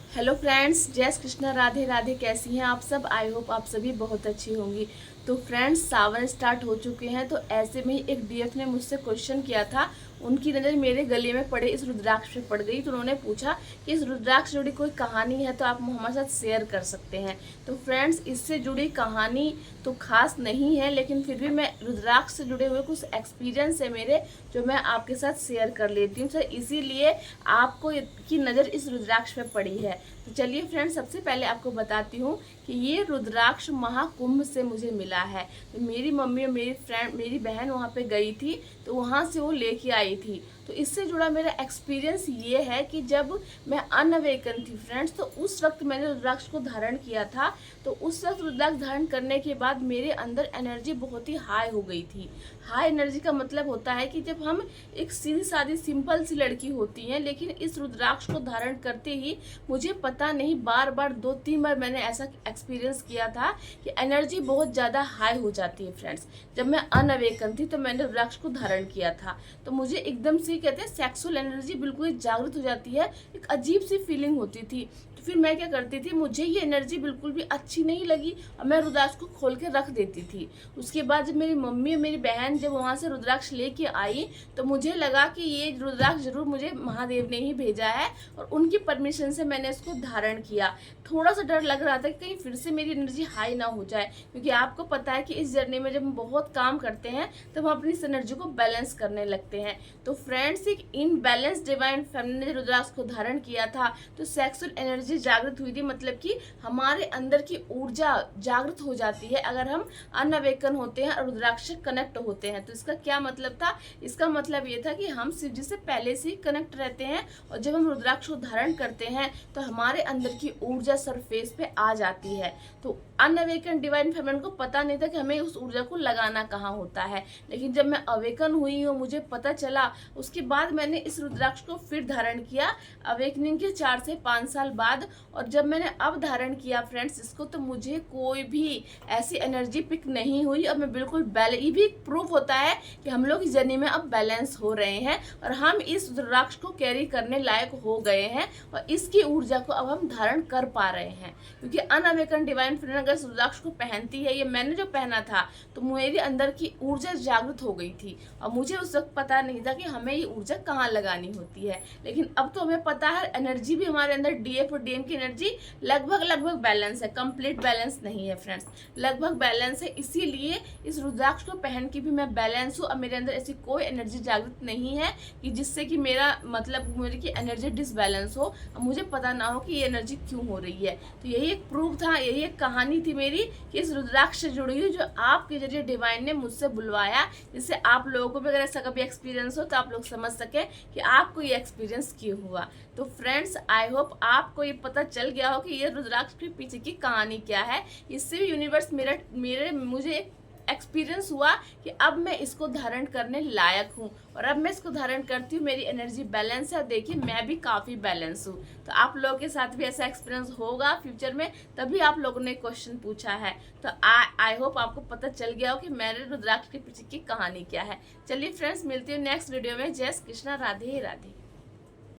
Hello friends, जय श्री कृष्णा, राधे राधे। कैसी हैं आप सब? आई होप आप सभी बहुत अच्छी होंगी। तो फ्रेंड्स, सावन स्टार्ट हो चुके हैं, तो ऐसे में ही एक डीएफ ने मुझसे क्वेश्चन किया था। उनकी नज़र मेरे गले में पड़े इस रुद्राक्ष पे पड़ गई, तो उन्होंने पूछा कि इस रुद्राक्ष से जुड़ी कोई कहानी है तो आप हमारे साथ शेयर कर सकते हैं। तो फ्रेंड्स, इससे जुड़ी कहानी तो खास नहीं है, लेकिन फिर भी मैं रुद्राक्ष से जुड़े हुए कुछ एक्सपीरियंस है मेरे, जो मैं आपके साथ शेयर कर लेती हूँ सर। इसीलिए आपको की नज़र इस रुद्राक्ष पे पड़ी है। तो चलिए फ्रेंड्स, सबसे पहले आपको बताती हूँ कि ये रुद्राक्ष महाकुंभ से मुझे मिला है। तो मेरी मम्मी और मेरी बहन वहाँ पे गई थी, तो वहाँ से वो लेके आई थी। तो इससे जुड़ा मेरा एक्सपीरियंस ये है कि जब मैं अनअवेकन थी फ्रेंड्स, तो उस वक्त मैंने रुद्राक्ष को धारण किया था। तो उस वक्त रुद्राक्ष धारण करने के बाद मेरे अंदर एनर्जी बहुत ही हाई हो गई थी। हाई एनर्जी का मतलब होता है कि जब हम एक सीधी सादी सिंपल सी लड़की होती हैं, लेकिन इस रुद्राक्ष को धारण करते ही मुझे पता नहीं, बार बार 2-3 बार मैंने ऐसा एक्सपीरियंस किया था कि एनर्जी बहुत ज़्यादा हाई हो जाती है फ्रेंड्स। जब मैं अनअवेकन थी तो मैंने रुद्राक्ष को धारण किया था, तो मुझे एकदम से कहते हैं सेक्सुअल एनर्जी बिल्कुल जागृत हो जाती है, एक अजीब सी फीलिंग होती थी। तो फिर मैं क्या करती थी, मुझे ये एनर्जी बिल्कुल भी अच्छी नहीं लगी और मैं रुद्राक्ष को खोल के रख देती थी। उसके बाद जब मेरी मम्मी और मेरी बहन जब वहाँ से रुद्राक्ष लेके आई, तो मुझे लगा कि ये रुद्राक्ष जरूर मुझे महादेव ने ही भेजा है, और उनकी परमिशन से मैंने इसको धारण किया। थोड़ा सा डर लग रहा था कि कहीं फिर से मेरी एनर्जी हाई ना हो जाए, क्योंकि आपको पता है कि इस जर्नी में जब हम बहुत काम करते हैं तब हम अपनी एनर्जी को बैलेंस करने लगते हैं। तो फ्रेंड्स, एक इनबैलेंस डिवाइन फेमिनिन ने रुद्राक्ष को धारण किया था, तो सेक्सुअल एनर्जी जागृत हुई थी, मतलब कि हमारे अंदर की ऊर्जा जागृत हो जाती है अगर हम अनअवेकन होते हैं और रुद्राक्ष से कनेक्ट होते हैं। तो इसका क्या मतलब था? इसका मतलब ये था कि हम शिव जी से पहले से ही कनेक्ट रहते हैं, और जब हम रुद्राक्ष को धारण करते हैं तो हमारे अंदर की ऊर्जा सरफेस पे आ जाती है। तो अनअवेकन डिवाइन फेमिनिन को पता नहीं था कि हमें उस ऊर्जा को लगाना कहाँ होता है, लेकिन जब मैं अवेकन हुई हूँ, मुझे पता चला, उसके बाद मैंने इस रुद्राक्ष को फिर धारण किया अवेकनिंग के 4 से 5 साल बाद। और जब मैंने अब धारण किया फ्रेंड्स इसको, तो मुझे कोई भी ऐसी एनर्जी पिक नहीं हुई, और मैं बिल्कुल ये भी प्रूफ होता है कि हम लोग इस जर्नी में अब बैलेंस हो रहे हैं, और हम इस रुद्राक्ष को कैरी करने लायक हो गए हैं, और इसकी ऊर्जा को अब हम धारण कर पा रहे हैं। क्योंकि अनअवेकन डिवाइन फेमिनिन अगर रुद्राक्ष को पहनती है, ये मैंने जो पहना था, तो मेरे अंदर की ऊर्जा जागृत हो गई थी, और मुझे उस वक्त पता नहीं था कि हमें ये ऊर्जा कहाँ लगानी होती है। लेकिन अब तो हमें पता है, एनर्जी भी हमारे अंदर डीएफ और डीएम की एनर्जी लगभग बैलेंस है। कंप्लीट बैलेंस नहीं है फ्रेंड्स, लगभग बैलेंस है। इसीलिए इस रुद्राक्ष को पहन के भी मैं बैलेंस हूँ, और मेरे अंदर ऐसी कोई एनर्जी जागृत नहीं है कि जिससे कि मेरा मतलब मेरी की एनर्जी डिसबैलेंस हो, और मुझे पता ना हो कि ये एनर्जी क्यों हो रही है। तो यही एक प्रूफ था, यही एक कहानी थी मेरी कि इस रुद्राक्ष से जुड़ी हुई, जो आपके जरिए डिवाइन ने मुझसे बुलवाया, जिससे आप लोगों को भी अगर ऐसा कभी एक्सपीरियंस हो तो आप लोग समझ सकें कि आपको ये एक्सपीरियंस क्यों हुआ। तो फ्रेंड्स, आई होप आपको ये पता चल गया हो कि ये रुद्राक्ष के पीछे की कहानी क्या है। इससे भी यूनिवर्स मुझे एक्सपीरियंस हुआ कि अब मैं इसको धारण करने लायक हूँ, और अब मैं इसको धारण करती हूँ, मेरी एनर्जी बैलेंस है। देखिए, मैं भी काफ़ी बैलेंस हूँ। तो आप लोगों के साथ भी ऐसा एक्सपीरियंस होगा फ्यूचर में, तभी आप लोगों ने क्वेश्चन पूछा है। तो आई होप आपको पता चल गया हो कि मेरे रुद्राक्ष के पीछे की कहानी क्या है। चलिए फ्रेंड्स, मिलती हूँ नेक्स्ट वीडियो में। जय श्री कृष्णा, राधे राधे।